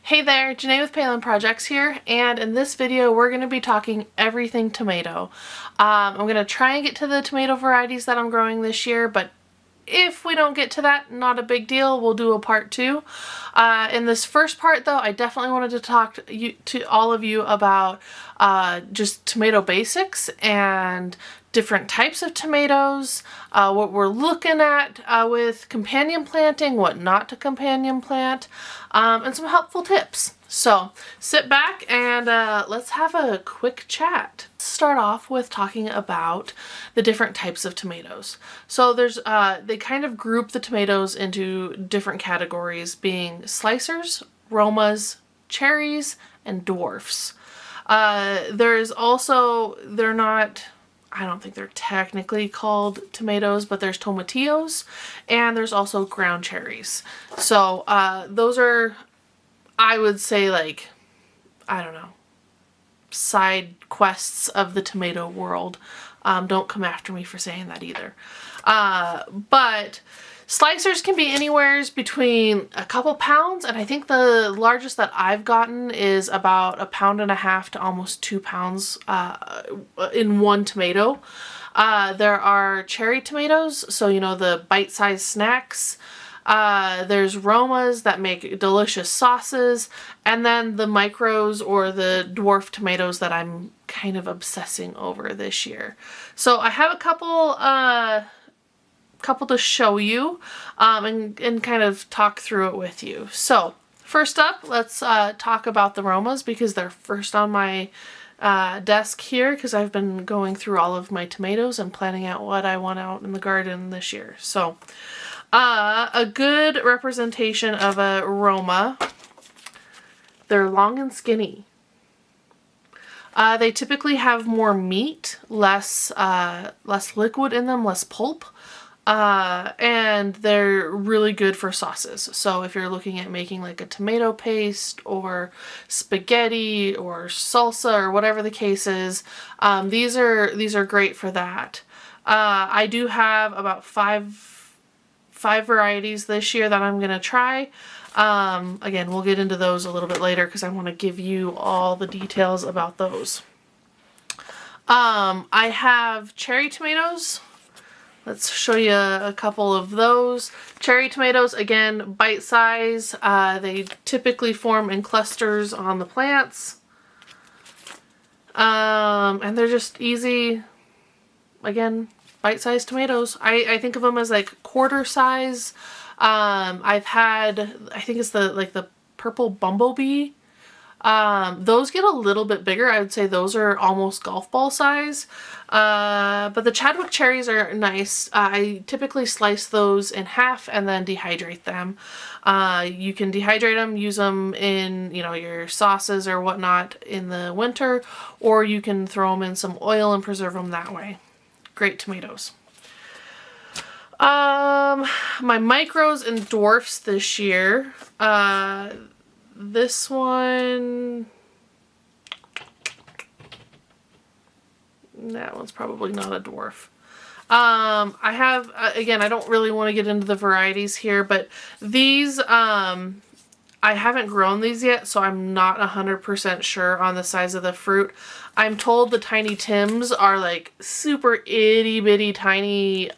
Hey there, Janae with Palin Projects here, and in this video we're going to be talking everything tomato. I'm going to try and get to the tomato varieties that I'm growing this year, but if we don't get to that, not a big deal, we'll do a part 2. In this first part though, I definitely wanted to talk to all of you about just tomato basics and different types of tomatoes, what we're looking at with companion planting, what not to companion plant, and some helpful tips. So sit back and let's have a quick chat. Let's start off with talking about the different types of tomatoes. So there's they kind of group the tomatoes into different categories, being slicers, Romas, cherries, and dwarfs. There's also, I don't think they're technically called tomatoes, but there's tomatillos, and there's also ground cherries. So those are, I would say, like, I don't know, side quests of the tomato world. Don't come after me for saying that either. But slicers can be anywhere between a couple pounds, and I think the largest that I've gotten is about 1.5 pounds to almost 2 pounds in one tomato. There are cherry tomatoes, so you know, the bite-sized snacks. There's Romas that make delicious sauces, and then the micros or the dwarf tomatoes that I'm kind of obsessing over this year. So I have a couple to show you and kind of talk through it with you. So first up, let's talk about the Romas, because they're first on my desk here, because I've been going through all of my tomatoes and planning out what I want out in the garden this year. So a good representation of a Roma, they're long and skinny. They typically have more meat, less liquid in them, less pulp. And they're really good for sauces. So if you're looking at making like a tomato paste or spaghetti or salsa or whatever the case is, these are great for that. I do have about five varieties this year that I'm gonna try. Again, we'll get into those a little bit later because I want to give you all the details about those. I have cherry tomatoes. Let's show you a couple of those. Cherry tomatoes, again, bite size. They typically form in clusters on the plants. And they're just easy, again, bite-sized tomatoes. I think of them as like quarter size. I've had, I think it's the purple bumblebee. Those get a little bit bigger. I would say those are almost golf ball size. But the Chadwick cherries are nice. I typically slice those in half and then dehydrate them. You can dehydrate them, use them in, you know, your sauces or whatnot in the winter, or you can throw them in some oil and preserve them that way. Great tomatoes. My micros and dwarfs this year. This one, that one's probably not a dwarf. I have, again, I don't really want to get into the varieties here, but these, I haven't grown these yet, so I'm not 100% sure on the size of the fruit. I'm told the Tiny Tims are like super itty bitty tiny,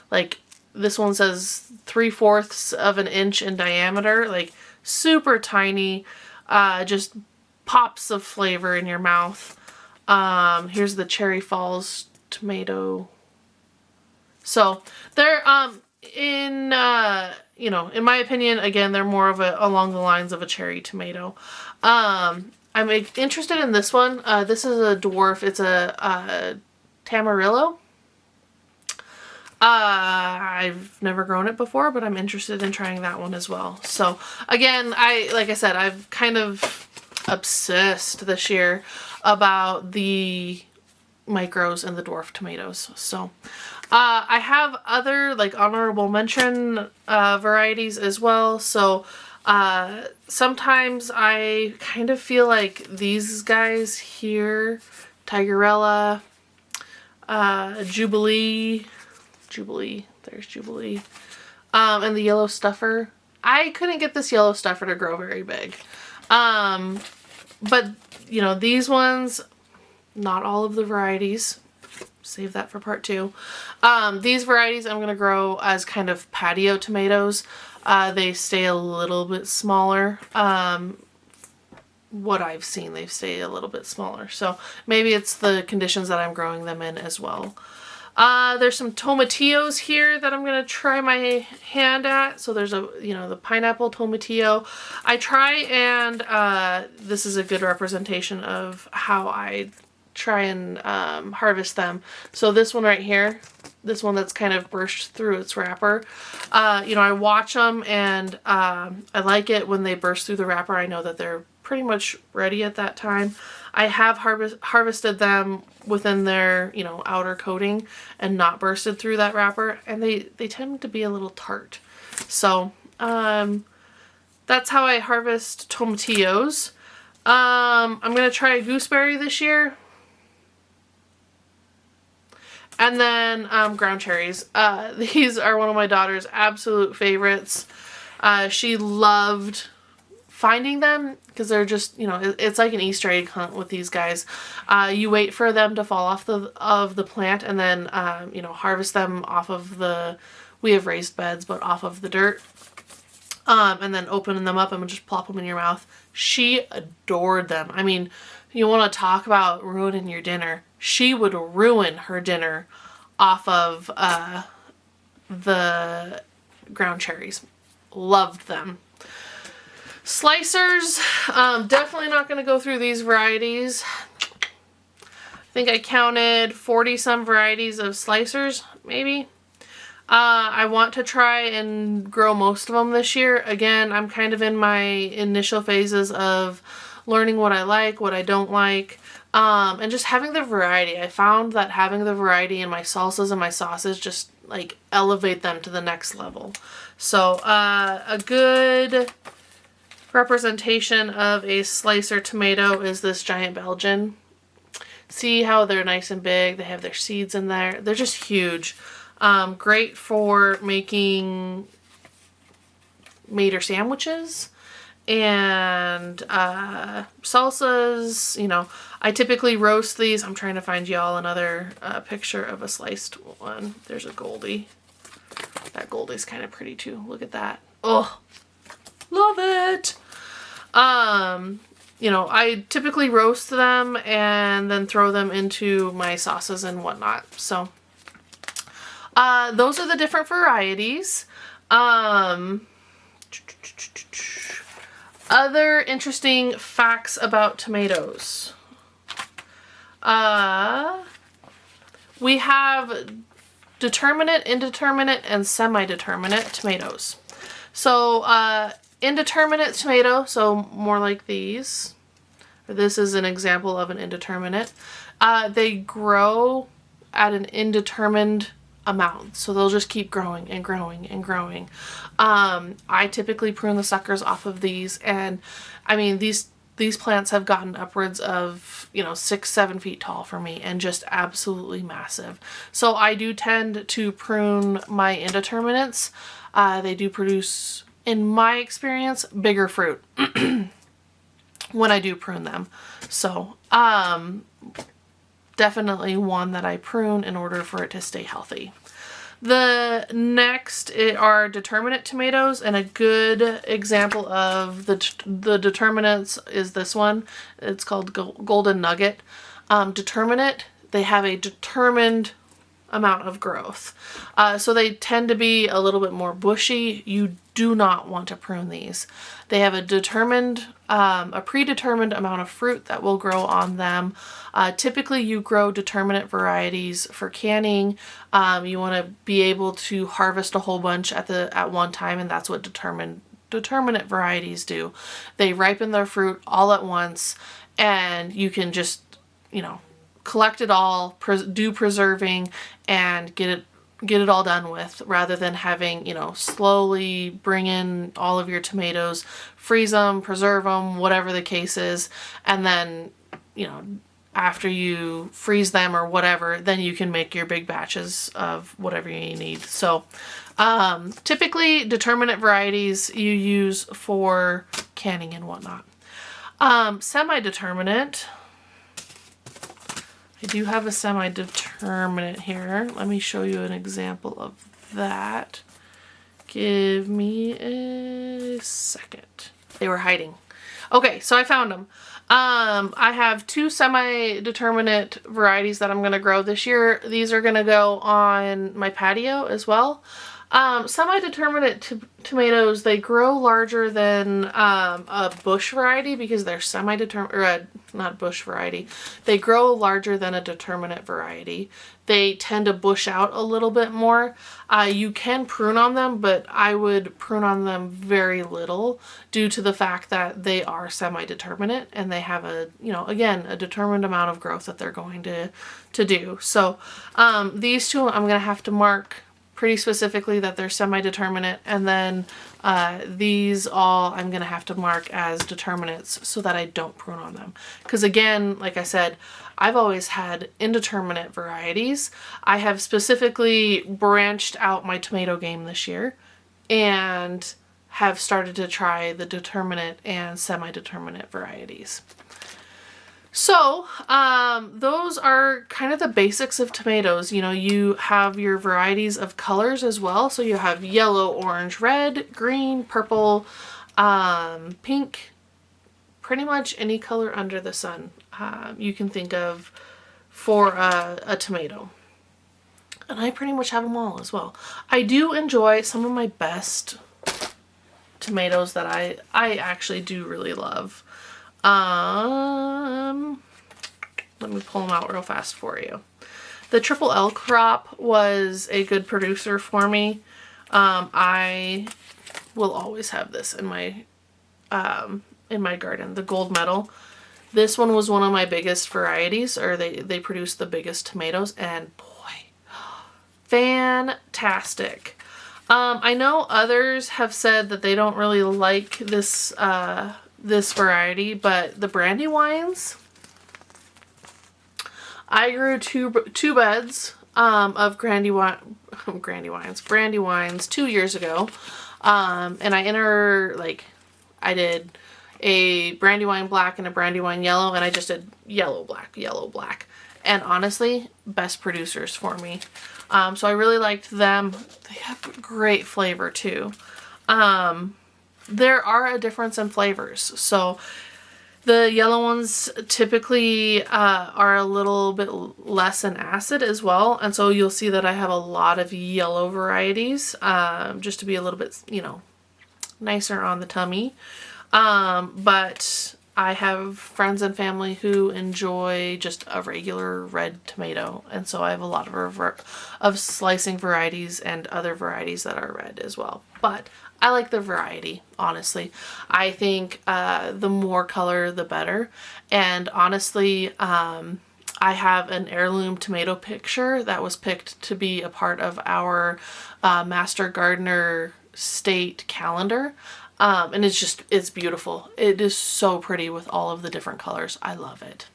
like this one says 3/4 of an inch in diameter, like super tiny, just pops of flavor in your mouth. Here's the Cherry Falls tomato. So they're in you know, in my opinion, again, they're more of along the lines of a cherry tomato. I'm interested in this one. This is a dwarf. It's a Tamarillo. I've never grown it before, but I'm interested in trying that one as well. So again, like I said, I've kind of obsessed this year about the micros and the dwarf tomatoes. So I have other like honorable mention varieties as well. So sometimes I kind of feel like these guys here, Tigerella, Jubilee, there's Jubilee, and the yellow stuffer, I couldn't get this yellow stuffer to grow very big. But, you know, these ones, not all of the varieties. Save that for part 2. These varieties I'm going to grow as kind of patio tomatoes. They stay a little bit smaller. What I've seen, they stay a little bit smaller. So maybe it's the conditions that I'm growing them in as well. There's some tomatillos here that I'm going to try my hand at. So there's the pineapple tomatillo. I try and, this is a good representation of how I try and harvest them. So this one right here, this one that's kind of burst through its wrapper, I watch them and I like it when they burst through the wrapper. I know that they're pretty much ready at that time. I have harvested them within their, outer coating and not bursted through that wrapper, and they tend to be a little tart. So that's how I harvest tomatillos. I'm going to try a gooseberry this year. And then ground cherries. These are one of my daughter's absolute favorites. She loved finding them because they're just, it's like an Easter egg hunt with these guys. You wait for them to fall off of the plant and then, harvest them off of we have raised beds, but off of the dirt. And then open them up and just plop them in your mouth. She adored them. I mean, you want to talk about ruining your dinner. She would ruin her dinner off of the ground cherries. Loved them. Slicers, definitely not going to go through these varieties. I think I counted 40 some varieties of slicers, maybe. I want to try and grow most of them this year. Again, I'm kind of in my initial phases of learning what I like, what I don't like, and just having the variety. I found that having the variety in my salsas and my sauces just like elevate them to the next level. So a good representation of a slicer tomato is this giant Belgian. See how they're nice and big. They have their seeds in there. They're just huge. Great for making mater sandwiches and salsas. I typically roast these. I'm trying to find y'all another picture of a sliced one. There's a Goldie. That Goldie's kind of pretty too. Look at that. Oh, love it. I typically roast them and then throw them into my sauces and whatnot. So those are the different varieties. Other interesting facts about tomatoes. We have determinate, indeterminate, and semi-determinate tomatoes. So indeterminate tomato, so more like these. This is an example of an indeterminate. They grow at an indeterminate amount, so they'll just keep growing and growing and growing. I typically prune the suckers off of these, and I mean these plants have gotten upwards of 6-7 feet tall for me and just absolutely massive. So I do tend to prune my indeterminates. They do produce, in my experience, bigger fruit when I do prune them. So definitely one that I prune in order for it to stay healthy. The next are determinate tomatoes, and a good example of the determinants is this one. It's called Golden Nugget. Determinate, they have a determined amount of growth. So they tend to be a little bit more bushy. You do not want to prune these. They have a predetermined amount of fruit that will grow on them. Typically you grow determinate varieties for canning. You want to be able to harvest a whole bunch at one time, and that's what determinate varieties do. They ripen their fruit all at once, and you can just, collect it all, do preserving, and get it all done with, rather than having, slowly bring in all of your tomatoes, freeze them, preserve them, whatever the case is, and then, after you freeze them or whatever, then you can make your big batches of whatever you need. So typically determinate varieties you use for canning and whatnot. Semi-determinate, I do have a semi-determinate here. Let me show you an example of that. Give me a second. They were hiding. Okay, so I found them. I have 2 semi-determinate varieties that I'm going to grow this year. These are going to go on my patio as well. Semi-determinate tomatoes, they grow larger than a bush variety because they're semi-determinate, or not bush variety. They grow larger than a determinate variety. They tend to bush out a little bit more. You can prune on them, but I would prune on them very little due to the fact that they are semi-determinate and they have a, you know, again, a determined amount of growth that they're going to do. So these 2 I'm going to have to mark pretty specifically that they're semi-determinate, and then these all I'm going to have to mark as determinates so that I don't prune on them. Because again, like I said, I've always had indeterminate varieties. I have specifically branched out my tomato game this year and have started to try the determinate and semi-determinate varieties. So those are kind of the basics of tomatoes. You know, you have your varieties of colors as well. So you have yellow, orange, red, green, purple, pink, pretty much any color under the sun you can think of for a tomato. And I pretty much have them all as well. I do enjoy some of my best tomatoes that I actually do really love. Let me pull them out real fast for you. The Triple L crop was a good producer for me. I will always have this in my garden, the gold medal. This one was one of my biggest varieties, or they produced the biggest tomatoes, and boy, fantastic. I know others have said that they don't really like this this variety, but the Brandywines, I grew two beds of Brandywines 2 years ago, and I did a Brandywine black and a Brandywine yellow, and I just did yellow black, and honestly, best producers for me. So I really liked them. They have great flavor too. There are a difference in flavors. So the yellow ones typically are a little bit less in acid as well. And so you'll see that I have a lot of yellow varieties just to be a little bit, you know, nicer on the tummy. But I have friends and family who enjoy just a regular red tomato. And so I have a lot of slicing varieties and other varieties that are red as well. But I like the variety, honestly. I think the more color, the better. And honestly, I have an heirloom tomato picture that was picked to be a part of our Master Gardener state calendar. And it's beautiful. It is so pretty with all of the different colors. I love it.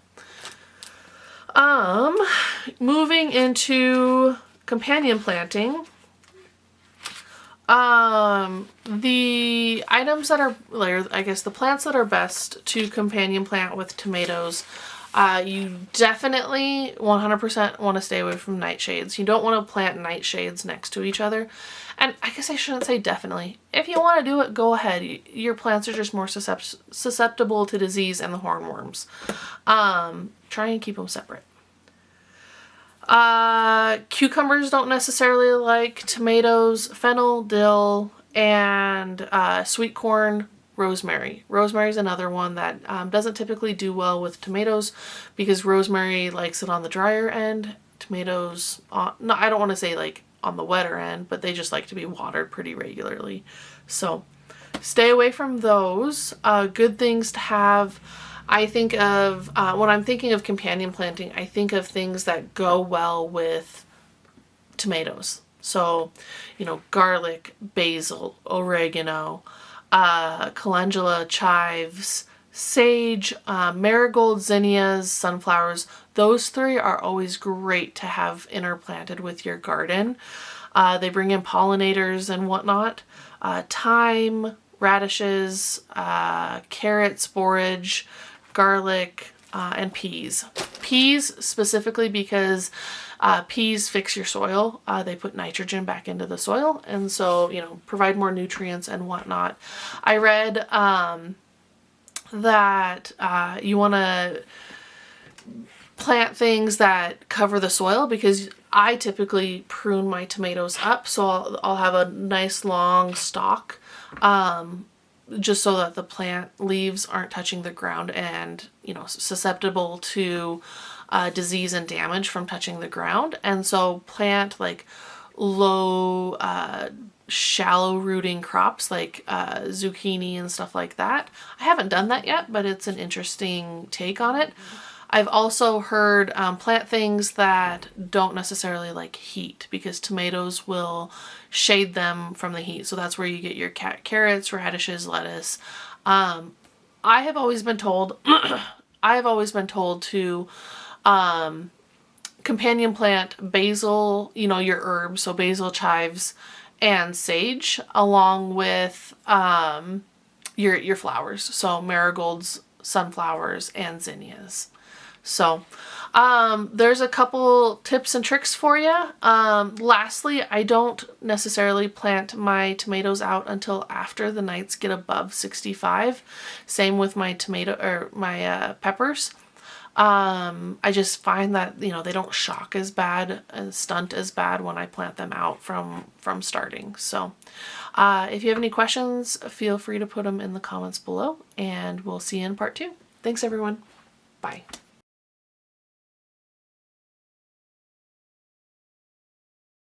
Moving into companion planting. The items that are, I guess the plants that are best to companion plant with tomatoes, you definitely 100% want to stay away from nightshades. You don't want to plant nightshades next to each other. And I guess I shouldn't say definitely. If you want to do it, go ahead. Your plants are just more susceptible to disease and the hornworms. Try and keep them separate. Cucumbers don't necessarily like tomatoes, fennel, dill, and sweet corn, rosemary. Rosemary is another one that doesn't typically do well with tomatoes because rosemary likes it on the drier end. Tomatoes, no, I don't want to say like on the wetter end, but they just like to be watered pretty regularly. So stay away from those. Good things to have. I think of, when I'm thinking of companion planting, I think of things that go well with tomatoes. So, you know, garlic, basil, oregano, calendula, chives, sage, marigold, zinnias, sunflowers. Those three are always great to have interplanted with your garden. They bring in pollinators and whatnot. Thyme, radishes, carrots, borage, garlic, and peas. Peas specifically because peas fix your soil. They put nitrogen back into the soil, and so, you know, provide more nutrients and whatnot. I read that you want to plant things that cover the soil, because I typically prune my tomatoes up, so I'll have a nice long stalk, just so that the plant leaves aren't touching the ground and, you know, susceptible to disease and damage from touching the ground. And so plant like low shallow rooting crops like zucchini and stuff like that. I haven't done that yet, but it's an interesting take on it. I've also heard plant things that don't necessarily like heat, because tomatoes will shade them from the heat. So that's where you get your carrots, radishes, lettuce. I have always been told to companion plant basil, you know, your herbs, so basil, chives, and sage, along with your flowers, so marigolds, sunflowers, and zinnias. So there's a couple tips and tricks for you. Lastly, I don't necessarily plant my tomatoes out until after the nights get above 65. Same with my peppers. I just find that, you know, they don't shock as bad and stunt as bad when I plant them out from starting. So if you have any questions, feel free to put them in the comments below, and we'll see you in part 2. Thanks everyone. Bye.